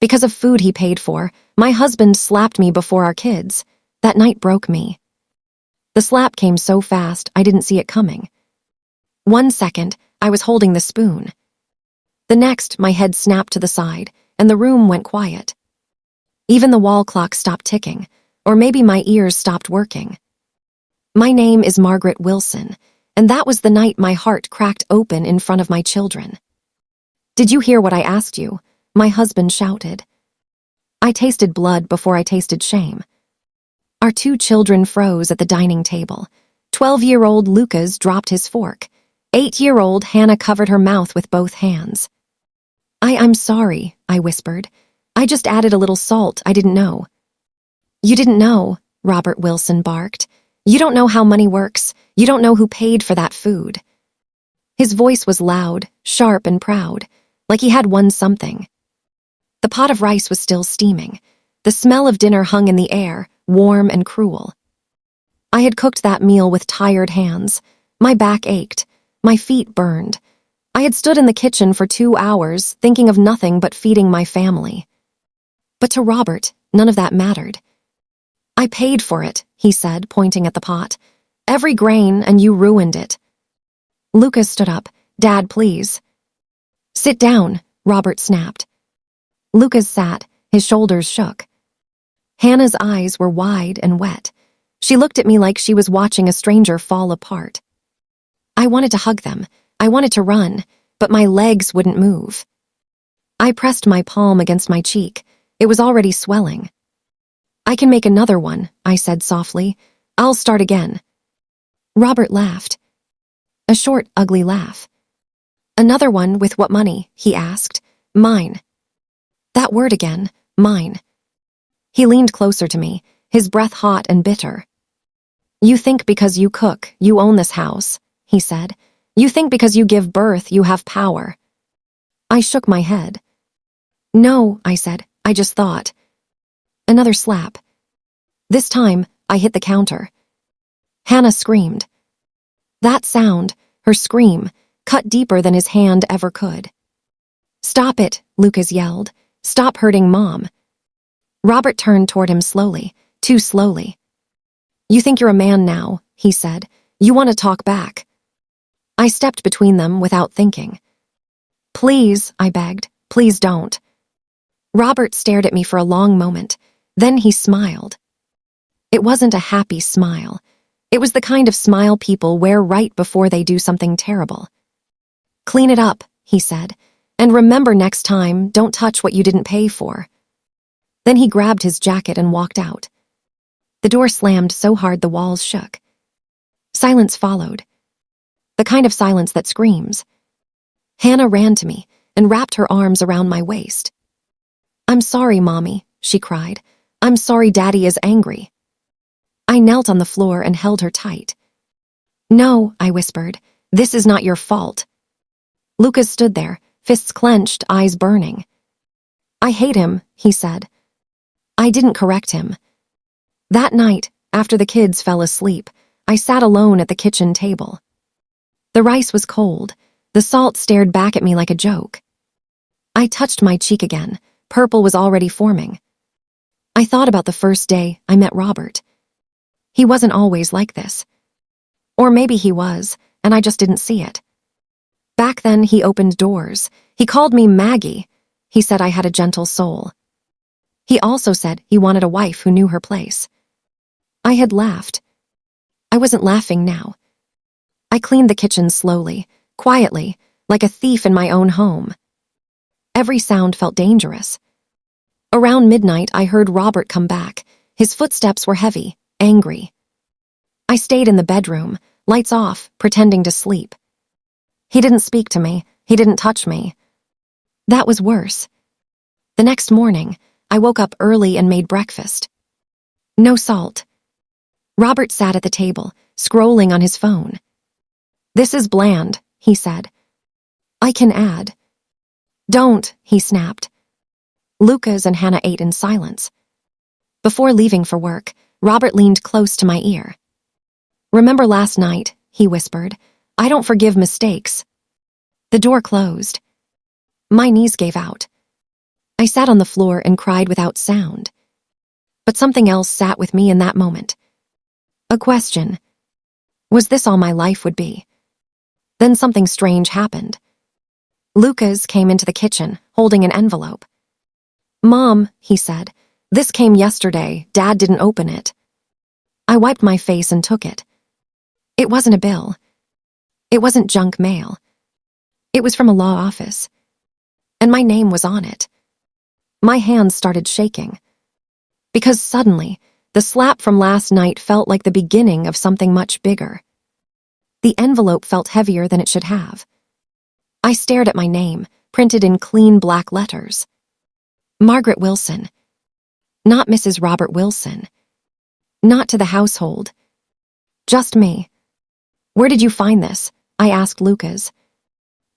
Because of food he paid for, my husband slapped me before our kids. That night broke me. The slap came so fast, I didn't see it coming. 1 second, I was holding the spoon. The next, my head snapped to the side, and the room went quiet. Even the wall clock stopped ticking, or maybe my ears stopped working. My name is Margaret Wilson, and that was the night my heart cracked open in front of my children. "Did you hear what I asked you?" my husband shouted. I tasted blood before I tasted shame. Our 2 children froze at the dining table. 12-year-old Lucas dropped his fork. 8-year-old Hannah covered her mouth with both hands. I'm sorry," I whispered. "I just added a little salt, I didn't know." "You didn't know," Robert Wilson barked. "You don't know how money works. You don't know who paid for that food." His voice was loud, sharp, and proud, like he had won something. The pot of rice was still steaming. The smell of dinner hung in the air, warm and cruel. I had cooked that meal with tired hands. My back ached. My feet burned. I had stood in the kitchen for 2 hours, thinking of nothing but feeding my family. But to Robert, none of that mattered. "I paid for it," he said, pointing at the pot. "Every grain, and you ruined it." Lucas stood up. "Dad, please." "Sit down," Robert snapped. Lucas sat, his shoulders shook. Hannah's eyes were wide and wet. She looked at me like she was watching a stranger fall apart. I wanted to hug them. I wanted to run, but my legs wouldn't move. I pressed my palm against my cheek. It was already swelling. "I can make another one," I said softly. "I'll start again." Robert laughed. A short, ugly laugh. "Another one with what money?" he asked. "Mine." That word again, mine. He leaned closer to me, his breath hot and bitter. "You think because you cook, you own this house," he said. "You think because you give birth, you have power." I shook my head. "No," I said, "I just thought." Another slap. This time, I hit the counter. Hannah screamed. That sound, her scream, cut deeper than his hand ever could. "Stop it," Lucas yelled. "Stop hurting Mom." Robert turned toward him slowly, too slowly. "You think you're a man now," he said. "You want to talk back." I stepped between them without thinking. "Please," I begged, "please don't." Robert stared at me for a long moment. Then he smiled. It wasn't a happy smile. It was the kind of smile people wear right before they do something terrible. "Clean it up," he said. "And remember next time, don't touch what you didn't pay for." Then he grabbed his jacket and walked out. The door slammed so hard the walls shook. Silence followed. The kind of silence that screams. Hannah ran to me and wrapped her arms around my waist. "I'm sorry, Mommy," she cried. "I'm sorry Daddy is angry." I knelt on the floor and held her tight. "No," I whispered. "This is not your fault." Lucas stood there, fists clenched, eyes burning. "I hate him," he said. I didn't correct him. That night, after the kids fell asleep, I sat alone at the kitchen table. The rice was cold. The salt stared back at me like a joke. I touched my cheek again. Purple was already forming. I thought about the first day I met Robert. He wasn't always like this. Or maybe he was, and I just didn't see it. Back then, he opened doors. He called me Maggie. He said I had a gentle soul. He also said he wanted a wife who knew her place. I had laughed. I wasn't laughing now. I cleaned the kitchen slowly, quietly, like a thief in my own home. Every sound felt dangerous. Around midnight, I heard Robert come back. His footsteps were heavy, angry. I stayed in the bedroom, lights off, pretending to sleep. He didn't speak to me. He didn't touch me. That was worse. The next morning, I woke up early and made breakfast. No salt. Robert sat at the table, scrolling on his phone. "This is bland," he said. "I can add." "Don't," he snapped. Lucas and Hannah ate in silence. Before leaving for work, Robert leaned close to my ear. "Remember last night," he whispered. "I don't forgive mistakes." The door closed. My knees gave out. I sat on the floor and cried without sound. But something else sat with me in that moment. A question. Was this all my life would be? Then something strange happened. Lucas came into the kitchen, holding an envelope. "Mom," he said, "this came yesterday. Dad didn't open it." I wiped my face and took it. It wasn't a bill. It wasn't junk mail. It was from a law office. And my name was on it. My hands started shaking. Because suddenly, the slap from last night felt like the beginning of something much bigger. The envelope felt heavier than it should have. I stared at my name, printed in clean black letters. Margaret Wilson. Not Mrs. Robert Wilson. Not to the household. Just me. "Where did you find this?" I asked Lucas.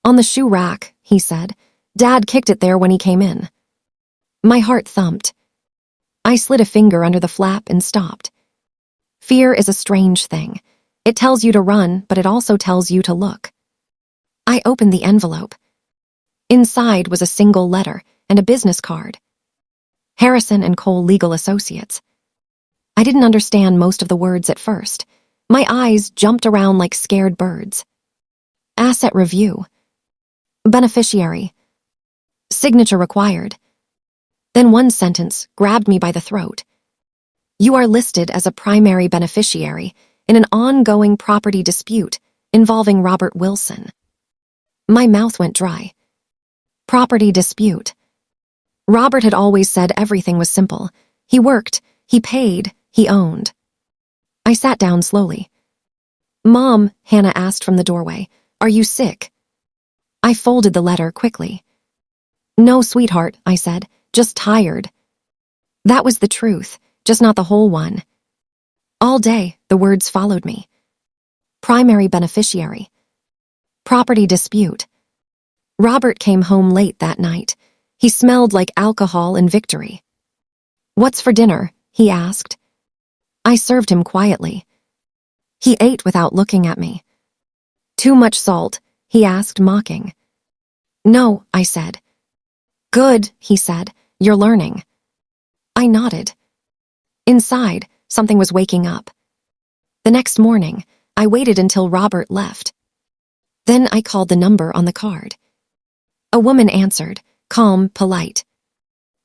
"On the shoe rack," he said. "Dad kicked it there when he came in." My heart thumped. I slid a finger under the flap and stopped. Fear is a strange thing. It tells you to run, but it also tells you to look. I opened the envelope. Inside was a single letter and a business card. Harrison and Cole Legal Associates. I didn't understand most of the words at first. My eyes jumped around like scared birds. Asset review. Beneficiary. Signature required. Then one sentence grabbed me by the throat. "You are listed as a primary beneficiary in an ongoing property dispute involving Robert Wilson." My mouth went dry. Property dispute. Robert had always said everything was simple. He worked, he paid, he owned. I sat down slowly. "Mom," Hannah asked from the doorway, "are you sick?" I folded the letter quickly. "No, sweetheart," I said, "just tired." That was the truth, just not the whole one. All day, the words followed me. Primary beneficiary. Property dispute. Robert came home late that night. He smelled like alcohol and victory. "What's for dinner?" he asked. I served him quietly. He ate without looking at me. "Too much salt?" he asked, mocking. "No," I said. "Good," he said. "You're learning." I nodded. Inside, something was waking up. The next morning, I waited until Robert left. Then I called the number on the card. A woman answered, calm, polite.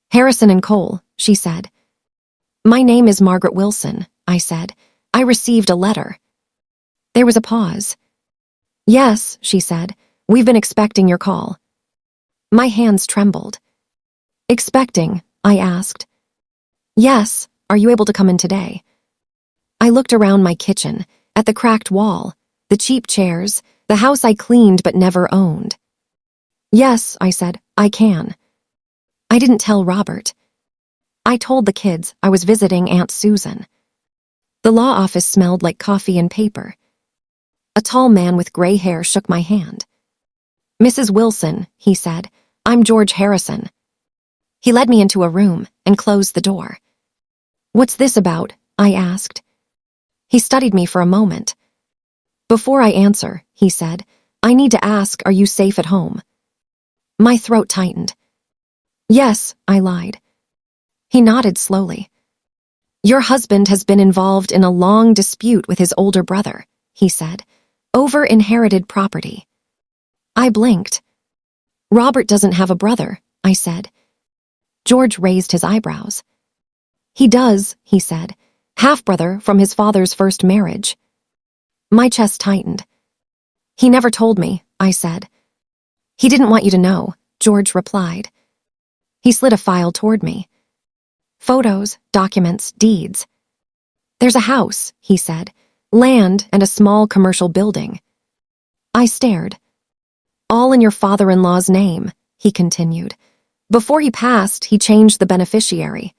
"Harrison and Cole," she said. "My name is Margaret Wilson," I said. "I received a letter." There was a pause. "Yes," she said. "We've been expecting your call." My hands trembled. "Expecting?" I asked. "Yes, are you able to come in today?" I looked around my kitchen, at the cracked wall, the cheap chairs, the house I cleaned but never owned. "Yes," I said, "I can." I didn't tell Robert. I told the kids I was visiting Aunt Susan. The law office smelled like coffee and paper. A tall man with gray hair shook my hand. "Mrs. Wilson," he said, "I'm George Harrison." He led me into a room and closed the door. "What's this about?" I asked. He studied me for a moment. "Before I answer," he said, "I need to ask, are you safe at home?" My throat tightened. "Yes," I lied. He nodded slowly. "Your husband has been involved in a long dispute with his older brother," he said, "over inherited property." I blinked. "Robert doesn't have a brother," I said. George raised his eyebrows. "He does," he said, "half-brother from his father's first marriage." My chest tightened. "He never told me," I said. "He didn't want you to know," George replied. He slid a file toward me. "Photos, documents, deeds." "There's a house," he said, "land and a small commercial building." I stared. "All in your father-in-law's name," he continued. "Before he passed, he changed the beneficiary."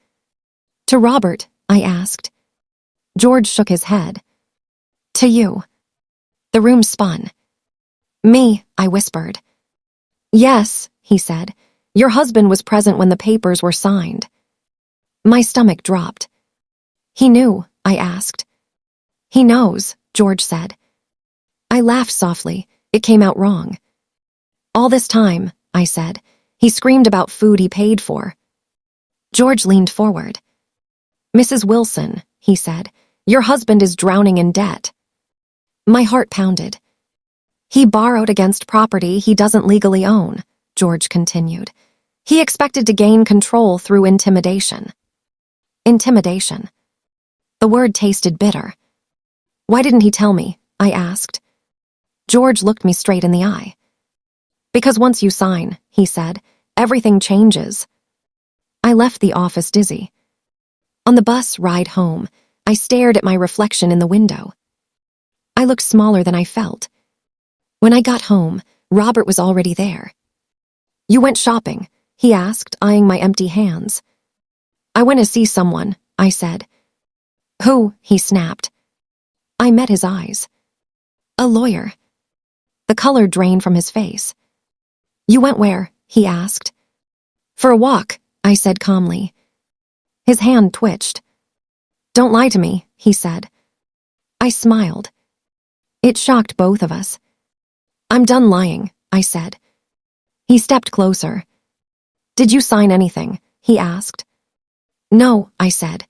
"To Robert?" I asked. George shook his head. "To you." The room spun. "Me," I whispered. "Yes," he said. "Your husband was present when the papers were signed." My stomach dropped. "He knew?" I asked. "He knows," George said. I laughed softly. It came out wrong. "All this time," I said, He screamed about food he paid for. George leaned forward. "Mrs. Wilson," he said, "your husband is drowning in debt." My heart pounded. "He borrowed against property he doesn't legally own," George continued. "He expected to gain control through intimidation." Intimidation. The word tasted bitter. "Why didn't he tell me?" I asked. George looked me straight in the eye. "Because once you sign," he said, "everything changes." I left the office dizzy. On the bus ride home, I stared at my reflection in the window. I looked smaller than I felt. When I got home, Robert was already there. "You went shopping?" he asked, eyeing my empty hands. "I went to see someone," I said. "Who?" he snapped. I met his eyes. "A lawyer." The color drained from his face. "You went where?" he asked. "For a walk," I said calmly. His hand twitched. "Don't lie to me," he said. I smiled. It shocked both of us. "I'm done lying," I said. He stepped closer. "Did you sign anything?" he asked. "No," I said.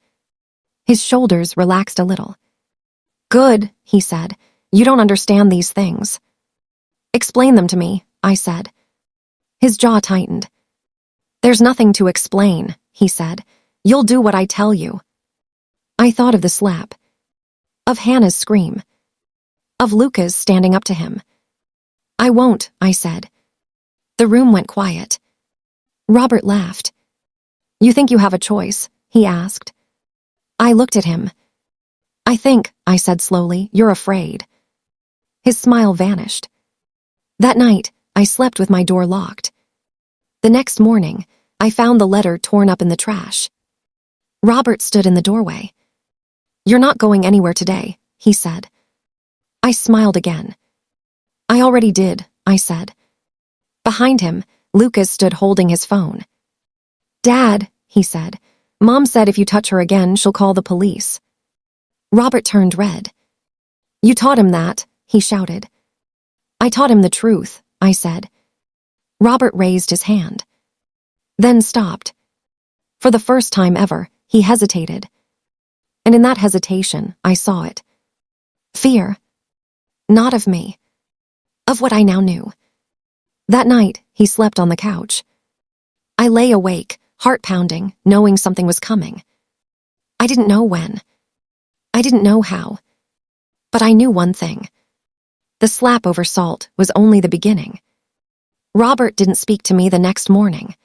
His shoulders relaxed a little. "Good," he said. "You don't understand these things." "Explain them to me," I said. His jaw tightened. "There's nothing to explain," he said. "You'll do what I tell you." I thought of the slap, of Hannah's scream, of Lucas standing up to him. "I won't," I said. The room went quiet. Robert laughed. "You think you have a choice?" he asked. I looked at him. "I think," I said slowly, "you're afraid." His smile vanished. That night, I slept with my door locked. The next morning, I found the letter torn up in the trash. Robert stood in the doorway. "You're not going anywhere today," he said. I smiled again. "I already did," I said. Behind him, Lucas stood holding his phone. "Dad," he said, "Mom said if you touch her again, she'll call the police." Robert turned red. "You taught him that," he shouted. "I taught him the truth," I said. Robert raised his hand, then stopped. For the first time ever, he hesitated. And in that hesitation, I saw it. Fear. Not of me. Of what I now knew. That night, he slept on the couch. I lay awake, heart pounding, knowing something was coming. I didn't know when. I didn't know how. But I knew one thing. The slap over salt was only the beginning. Robert didn't speak to me the next morning.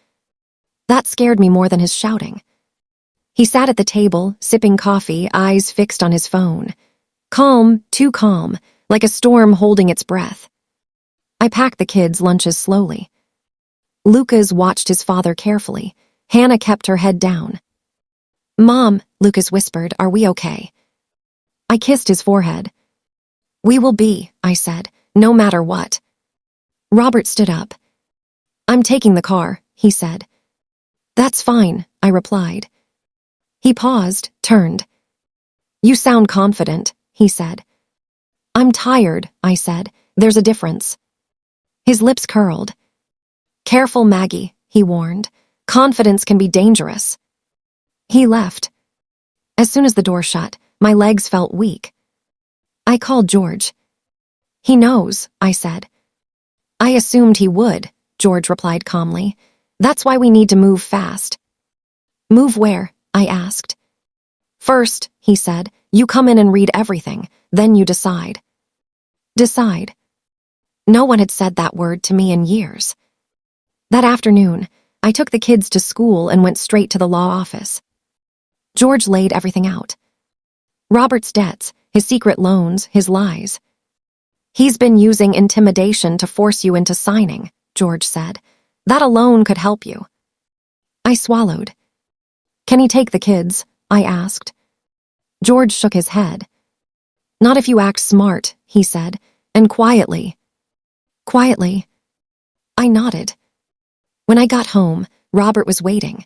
That scared me more than his shouting. He sat at the table, sipping coffee, eyes fixed on his phone. Calm, too calm, like a storm holding its breath. I packed the kids' lunches slowly. Lucas watched his father carefully. Hannah kept her head down. "Mom," Lucas whispered, "are we okay?" I kissed his forehead. "We will be," I said, "no matter what." Robert stood up. "I'm taking the car," he said. "That's fine," I replied. He paused, turned. "You sound confident," he said. "I'm tired," I said. "There's a difference." His lips curled. "Careful, Maggie," he warned. "Confidence can be dangerous." He left. As soon as the door shut, my legs felt weak. I called George. "He knows," I said. "I assumed he would," George replied calmly. "That's why we need to move fast." "Move where?" I asked. "First," he said, "you come in and read everything, then you decide." Decide. No one had said that word to me in years. That afternoon, I took the kids to school and went straight to the law office. George laid everything out. Robert's debts, his secret loans, his lies. "He's been using intimidation to force you into signing," George said. "That alone could help you." I swallowed. "Can he take the kids?" I asked. George shook his head. "Not if you act smart," he said, "and quietly." Quietly. I nodded. When I got home, Robert was waiting.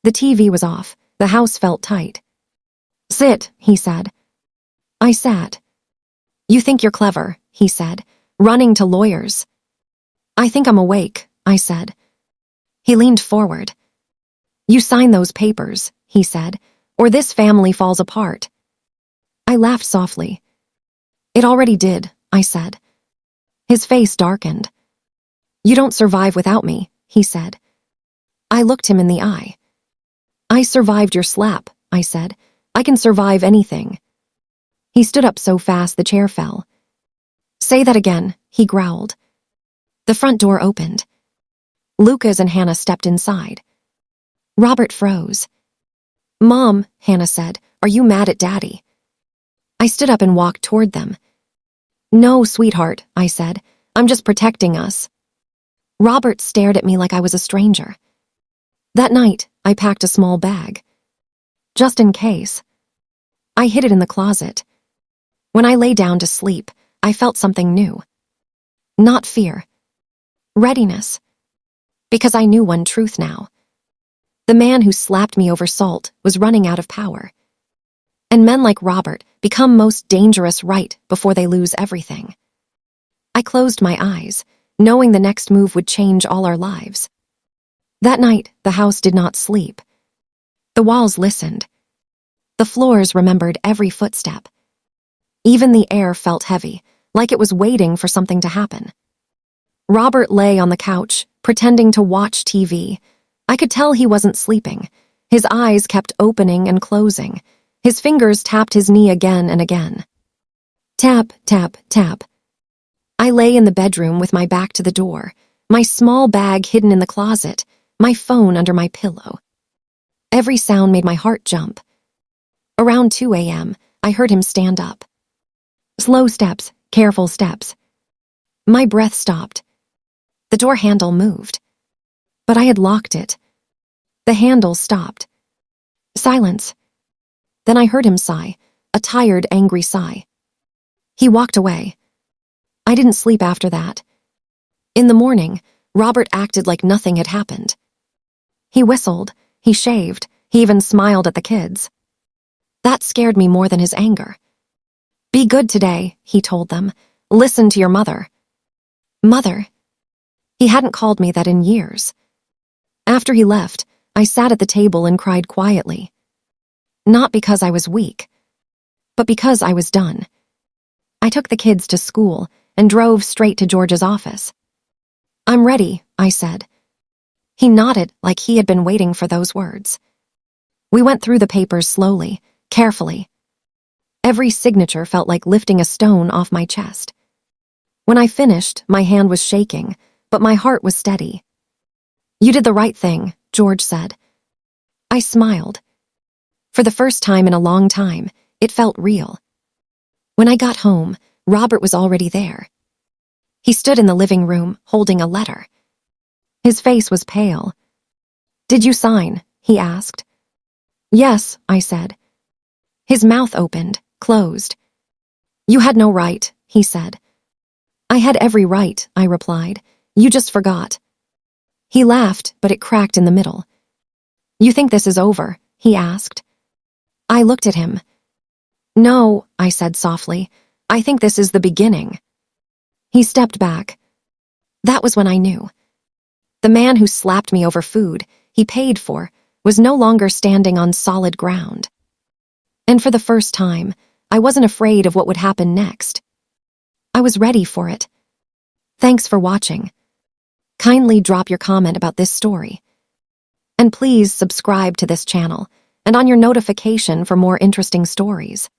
The TV was off. The house felt tight. "Sit," he said. I sat. "You think you're clever," he said, "running to lawyers." "I think I'm awake," I said. He leaned forward. "You sign those papers," he said, "or this family falls apart." I laughed softly. "It already did," I said. His face darkened. "You don't survive without me," he said. I looked him in the eye. "I survived your slap," I said. "I can survive anything." He stood up so fast the chair fell. "Say that again," he growled. The front door opened. Lucas and Hannah stepped inside. Robert froze. "Mom," Hannah said, "are you mad at Daddy?" I stood up and walked toward them. "No, sweetheart," I said. "I'm just protecting us." Robert stared at me like I was a stranger. That night, I packed a small bag. Just in case. I hid it in the closet. When I lay down to sleep, I felt something new. Not fear. Readiness. Because I knew one truth now. The man who slapped me over salt was running out of power. And men like Robert become most dangerous right before they lose everything. I closed my eyes, knowing the next move would change all our lives. That night, the house did not sleep. The walls listened. The floors remembered every footstep. Even the air felt heavy, like it was waiting for something to happen. Robert lay on the couch, pretending to watch TV. I could tell he wasn't sleeping. His eyes kept opening and closing. His fingers tapped his knee again and again. Tap, tap, tap. I lay in the bedroom with my back to the door, my small bag hidden in the closet, my phone under my pillow. Every sound made my heart jump. Around 2 a.m., I heard him stand up. Slow steps, careful steps. My breath stopped. The door handle moved. But I had locked it. The handle stopped. Silence. Then I heard him sigh, a tired, angry sigh. He walked away. I didn't sleep after that. In the morning, Robert acted like nothing had happened. He whistled, he shaved, he even smiled at the kids. That scared me more than his anger. "Be good today," he told them. "Listen to your mother." Mother? He hadn't called me that in years. After he left, I sat at the table and cried quietly. Not because I was weak, but because I was done. I took the kids to school and drove straight to George's office. "I'm ready," I said. He nodded like he had been waiting for those words. We went through the papers slowly, carefully. Every signature felt like lifting a stone off my chest. When I finished, my hand was shaking, but my heart was steady. "You did the right thing," George said. I smiled. For the first time in a long time, it felt real. When I got home, Robert was already there. He stood in the living room, holding a letter. His face was pale. "Did you sign?" he asked. "Yes," I said. His mouth opened, closed. "You had no right," he said. "I had every right," I replied. "You just forgot." He laughed, but it cracked in the middle. "You think this is over?" he asked. I looked at him. "No," I said softly. "I think this is the beginning." He stepped back. That was when I knew. The man who slapped me over food he paid for was no longer standing on solid ground. And for the first time, I wasn't afraid of what would happen next. I was ready for it. Thanks for watching. Kindly drop your comment about this story. And please subscribe to this channel and on your notification for more interesting stories.